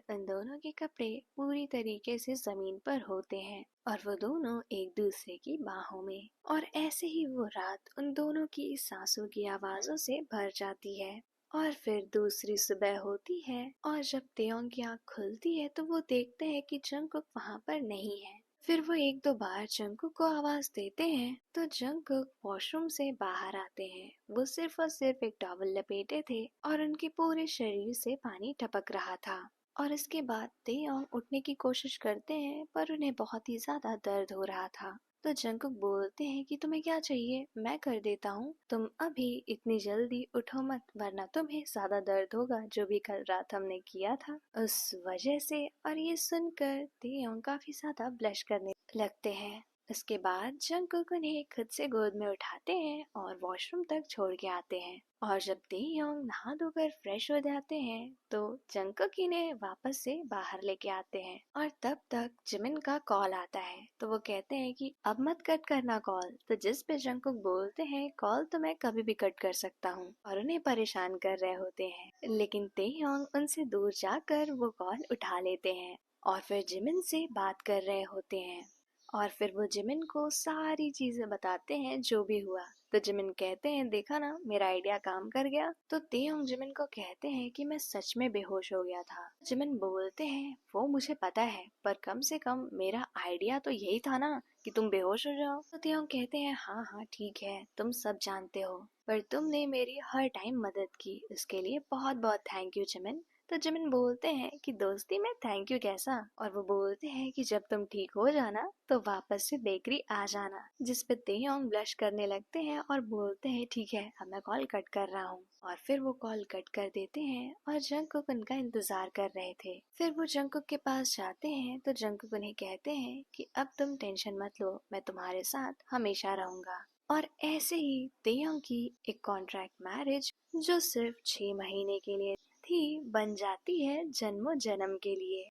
Speaker 1: उन दोनों के कपड़े पूरी तरीके से जमीन पर होते हैं और वो दोनों एक दूसरे की बाहों में। और ऐसे ही वो रात उन दोनों की सांसों की आवाजों से भर जाती है। और फिर दूसरी सुबह होती है और जब तेयोंग की आँख खुलती है तो वो देखते हैं कि जंगकुक वहाँ पर नहीं है। फिर वो एक दो बार जंगकुक को आवाज देते हैं तो जंगकुक वॉशरूम से बाहर आते हैं। वो सिर्फ और सिर्फ एक टॉवल लपेटे थे और उनके पूरे शरीर से पानी टपक रहा था। और इसके बाद तेयोंग उठने की कोशिश करते हैं पर उन्हें बहुत ही ज्यादा दर्द हो रहा था। तो जंगकुक बोलते हैं कि तुम्हें क्या चाहिए, मैं कर देता हूँ, तुम अभी इतनी जल्दी उठो मत वरना तुम्हें ज्यादा दर्द होगा जो भी कल रात हमने किया था उस वजह से। और ये सुनकर तेयोंग काफी ज्यादा ब्लश करने लगते हैं। उसके बाद जंगकुक उन्हें खुद से गोद में उठाते हैं और वॉशरूम तक छोड़ के आते हैं। और जब तेयोंग नहा धोकर फ्रेश हो जाते हैं तो जंगकुक इन्हें वापस से बाहर लेके आते हैं। और तब तक जिमिन का कॉल आता है तो वो कहते हैं कि अब मत कट करना कॉल। तो जिस पे जंगकुक बोलते हैं कॉल तो मैं कभी भी कट कर सकता हूँ और उन्हें परेशान कर रहे होते हैं, लेकिन तेयोंग उनसे दूर जाकर वो कॉल उठा लेते हैं और फिर जिमिन से बात कर रहे होते हैं। और फिर वो जिमिन को सारी चीजें बताते हैं जो भी हुआ। तो जिमिन कहते हैं देखा ना मेरा आइडिया काम कर गया। तो तेयोंग जिमिन को कहते हैं कि मैं सच में बेहोश हो गया था। जिमिन बोलते हैं वो मुझे पता है पर कम से कम मेरा आइडिया तो यही था ना कि तुम बेहोश हो जाओ। तो तेयोंग कहते हैं हाँ हाँ ठीक है, तुम सब जानते हो पर तुमने मेरी हर टाइम मदद की, इसके लिए बहुत बहुत थैंक यू जिमिन। तो जिमिन बोलते हैं कि दोस्ती में थैंक यू कैसा। और वो बोलते हैं कि जब तुम ठीक हो जाना तो वापस से बेकरी आ जाना। जिस पे तेयोंग ब्लश करने लगते हैं और बोलते हैं ठीक है अब मैं कॉल कट कर रहा हूँ। और फिर वो कॉल कट कर देते हैं और जंगकुक उनका इंतजार कर रहे थे। फिर वो जंगकुक के पास जाते हैं तो जंगकुक उन्हें कहते हैं कि अब तुम टेंशन मत लो, मैं तुम्हारे साथ हमेशा रहूंगा। और ऐसे ही तेयोंग की एक कॉन्ट्रैक्ट मैरिज जो सिर्फ 6 महीने के लिए थी बन जाती है जन्मों जन्म के लिए।